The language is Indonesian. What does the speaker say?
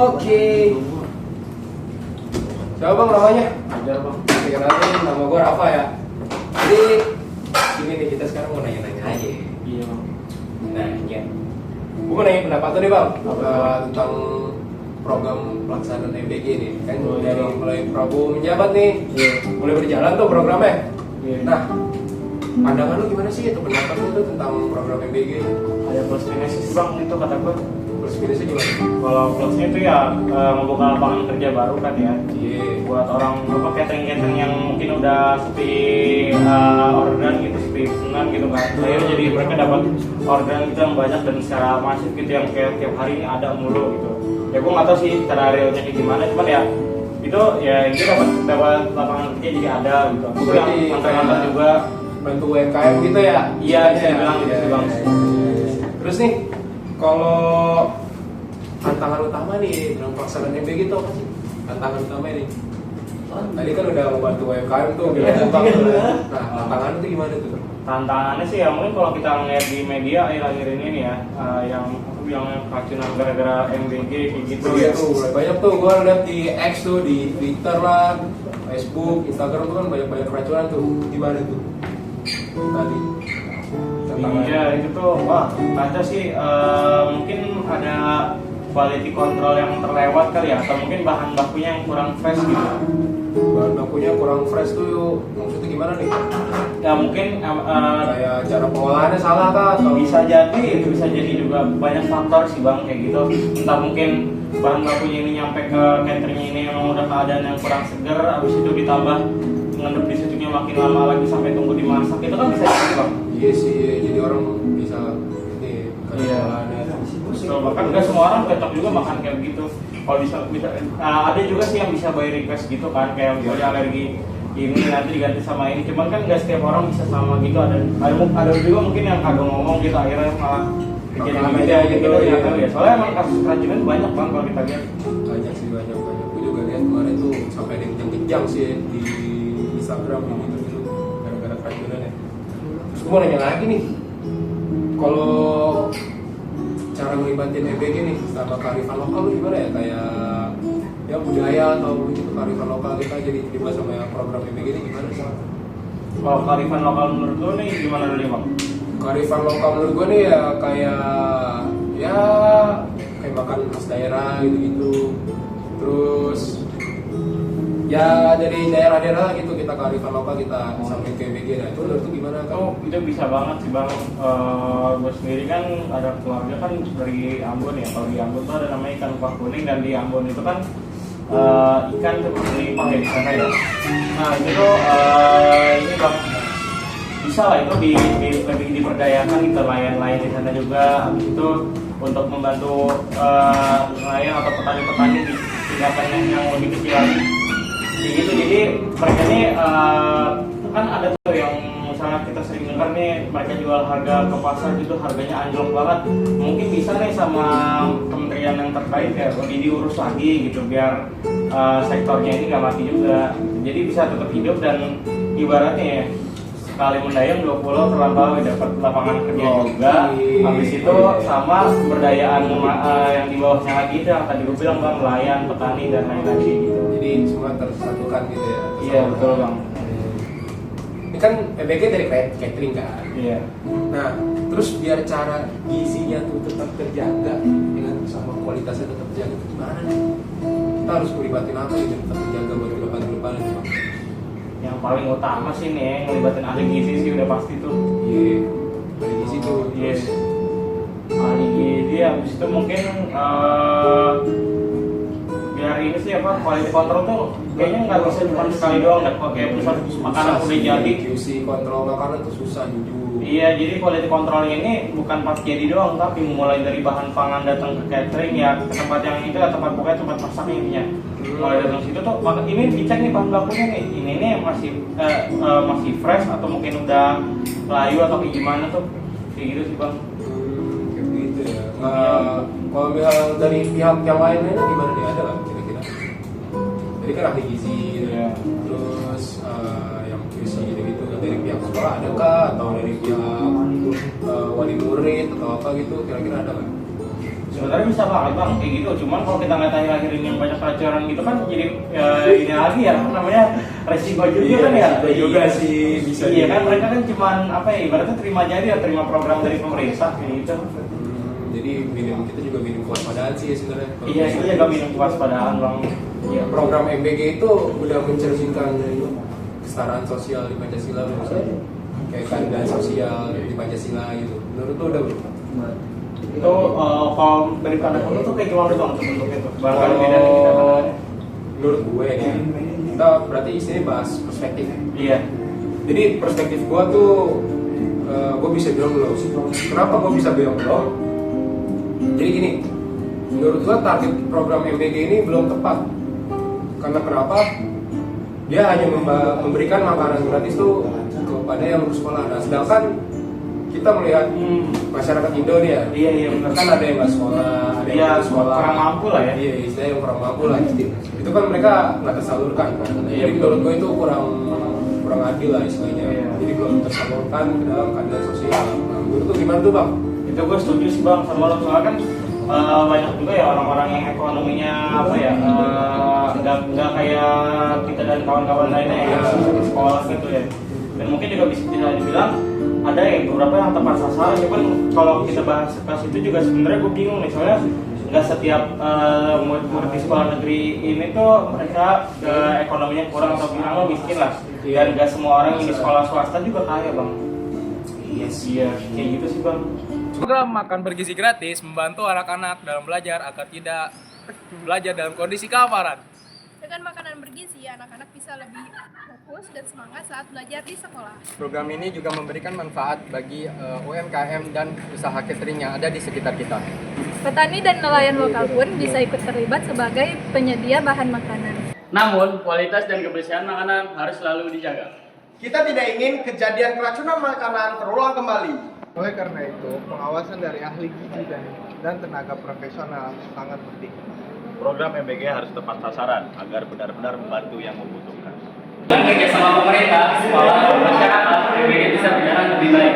Oke. Siapa bang namanya? Ajar bang. Kenalin, nama gue Rafa ya. Jadi ini nih kita sekarang mau nanya-nanya aja. Iya bang. Nanya. Gue mau nanya pendapat tuh nih bang tentang program pelaksanaan MBG nih. Kan dari mulai Prabowo menjabat nih, mulai berjalan tuh programnya. Nah, pandangan lu gimana sih atau pendapat lu tuh tentang program MBG? Ada plus minusnya sih bang, itu kata gue. Plus minusnya gimana? Kalau plusnya itu ya membuka lapangan kerja baru kan ya. Buat orang catering yang mungkin udah sepi orderan gitu, sepi pesanan gitu kan. Jadi mereka dapat orderan gitu yang banyak dan secara masif gitu yang kayak tiap hari ini ada mulu gitu. Ya gue nggak tahu sih cara realnya kayak gimana, cuman ya itu ya ini dapat lapangan kerja jadi ada gitu. Itu yang mantan juga bantu UMKM gitu ya? Iya, saya bilang gitu sih bang. Terus nih, kalau tantangan utama nih dalam pelaksanaan MBG itu apa sih? Tantangan utama nih? Tadi kan udah membantu UMKM tuh, bilang bang. Nah, tantangan itu gimana tuh? Tantangannya sih ya mungkin kalau kita ngeliat di media akhir-akhir ini nih ya, yang aku bilangnya keracunan gara-gara MBG kayak gitu. Iya tuh, banyak tuh gue liat di X tuh, di Twitter lah, Facebook, Instagram tuh kan banyak keracunan tuh. Gimana tuh? Tadi. Iya itu tuh, wah ada sih mungkin ada quality control yang terlewat kali ya, atau mungkin bahan bakunya yang kurang fresh gitu. Bahan bakunya kurang fresh tuh, maksudnya gimana nih? Ya mungkin kayak cara pengolahannya salah kah? Atau bisa jadi, itu bisa jadi juga banyak faktor sih bang kayak gitu. Entah mungkin bahan bakunya ini nyampe ke cateringnya ini memang udah keadaan yang kurang seger, abis itu ditambah ngendep di situnya makin lama lagi sampai tunggu dimasak, itu kan bisa jadi bang. Iya sih, jadi orang bisa ini bahkan nggak semua orang cocok juga makan kayak gitu. Kalau bisa ada juga sih yang bisa by request gitu kan, kayak misalnya alergi ini nanti diganti sama ini, cuman kan nggak setiap orang bisa sama gitu. Ada juga mungkin yang kagak ngomong gitu, akhirnya malah bikin media gitu ya. Soalnya emang kasus keracunan banyak bang kalau kita lihat. Banyak sih, banyak. Aku juga lihat kemarin tuh sampai ada kejang-kejang sih di Instagram gitu gara-gara keracunan ya. Terus gue mau nanya lagi nih, kalau cara melibatin MBG nih sama kearifan lokal lu gimana ya, kayak ya budaya atau gitu kearifan lokal kita jadi dibahas sama program MBG ini gimana sih? Kalau kearifan lokal menurut lo nih gimana dulu bang? Kearifan lokal menurut gue nih ya kayak makan khas daerah gitu-gitu. Terus ya dari daerah-daerah gitu kita kearifan lokal kita sampai ke MBG. Nah itu menurut lu gimana kan? Oh itu bisa banget sih bang. Gue sendiri kan ada keluarga kan dari Ambon ya. Kalau di Ambon tuh ada namanya ikan kuah kuning, dan di Ambon itu kan ikan seperti limpah ya di sana ya. Nah itu tuh ini bang, bisa lah itu lebih diperdayakan gitu, nelayan di sana juga. Habis itu untuk membantu nelayan atau petani-petani di tingkatan yang lebih kecil lagi. Gitu, jadi mereka ini kan ada tuh yang misalnya kita sering dengar nih mereka jual harga ke pasar gitu, harganya anjlok banget. Mungkin bisa nih sama kementerian yang terkait ya lebih diurus lagi gitu, biar sektornya ini nggak mati juga, jadi bisa tetap hidup. Dan ibaratnya ya, sekali mendayung 2 pulau terlampau, dapat lapangan kerja juga. Habis itu sama pemberdayaan yang di bawahnya lagi itu yang tadi gue bilang bang, nelayan, petani dan lain-lain gitu. Jadi semua tersatukan gitu ya? Iya betul bang. Ini kan MBG dari catering kan? Iya. Nah terus biar cara gizinya tuh tetap terjaga dengan sama kualitasnya tetap terjaga itu gimana nih? Kita harus melibatin apa gitu tetap terjaga buat ke depan? Yang paling utama sih nih ngelibatin ahli gizi sih udah pasti tuh. Iya, ahli gizi tuh. Yes. Ahli gizi, habis itu mungkin biar ini sih apa, quality control tuh kayaknya nggak bisa cuma sekali doang deh. Kayak misal makanan udah jadi, QC kontrol makanan tuh susah jujur. Iya, jadi quality control ini bukan pas jadi doang, tapi mulai dari bahan pangan datang ke catering ya, ke tempat yang itu ya, pokoknya tempat masak intinya. Mulai dari situ tuh, ini dicek nih bahan bakunya nih, ini masih fresh atau mungkin udah layu atau kayak gimana tuh, kayak gitu sih bang. Kayak gitu ya. Kalau misal dari pihak yang lainnya gimana nih, ada nggak kira-kira? Jadi kan ahli gizi, ya. Terus yang QC gitu dari pihak sekolah ada kah? Atau dari pihak wali murid atau apa gitu, kira-kira ada nggak? Sebenarnya bisa banget bang kayak gitu, cuman kalau kita ngeliat akhir-akhir ini yang banyak pelajaran gitu kan jadi ini lagi ya apa namanya resiko juga kan ya. Resiko juga sih bisa. Iya kan mereka kan cuman apa ya ibaratnya terima jadi ya terima program dari pemerintah kayak gitu. Jadi kita juga minim kewaspadaan sih sebenarnya. Iya itu juga minim kewaspadaan bang. Ya, program MBG itu udah mencerminkan kesetaraan sosial di Pancasila misalnya. Kayak keadilan sosial di Pancasila gitu. Menurut lu udah belum? Itu kalau dari pandang lu tuh kayak gimana bang untuk bentuknya tuh? Bahkan beda dari kita menurut gue nih, kita berarti istilahnya bahas perspektif. Iya. Jadi perspektif gue tuh, gue bisa bilang belum. Kenapa gue bisa bilang belum? Jadi gini, menurut gue target program MBG ini belum tepat. Karena kenapa? Dia hanya memberikan makanan gratis tuh kepada yang bersekolah. Nah, sedangkan kita melihat masyarakat Indo nih ya, iya benar. Kan ada yang nggak sekolah, ada yang nggak sekolah, kurang mampu lah ya. Iya, istilahnya yang kurang mampu lah. Itu kan mereka nggak tersalurkan. Jadi menurut gue itu kurang adil lah istilahnya. Iya. Jadi belum tersalurkan ke dalam keadilan sosial. Nah, menurut tuh gimana tuh bang? Itu gue setuju sih bang sama lo, soalnya kan banyak juga ya orang-orang yang ekonominya apa ya nggak kayak kita dan kawan-kawan lainnya yang sekolah gitu ya. Dan mungkin juga bisa dibilang ada yang beberapa yang tepat sasaran, cuman kalau kita bahas ke situ juga sebenarnya gue bingung nih, soalnya nggak setiap murid di sekolah negeri ini tuh mereka ekonominya kurang atau bilang miskin lah, dan nggak semua orang yang di sekolah swasta juga kaya bang. Iya kayak gitu sih bang. Program makan bergizi gratis membantu anak-anak dalam belajar agar tidak belajar dalam kondisi kelaparan. Dengan makanan bergizi, anak-anak bisa lebih fokus dan semangat saat belajar di sekolah. Program ini juga memberikan manfaat bagi UMKM dan usaha catering yang ada di sekitar kita. Petani dan nelayan lokal pun bisa ikut terlibat sebagai penyedia bahan makanan. Namun, kualitas dan kebersihan makanan harus selalu dijaga. Kita tidak ingin kejadian keracunan makanan terulang kembali. Oleh karena itu, pengawasan dari ahli gizi dan tenaga profesional sangat penting. Program MBG harus tepat sasaran agar benar-benar membantu yang membutuhkan. Dengan kerjasama pemerintah, sekolah, dan masyarakat, MBG bisa berjalan lebih baik.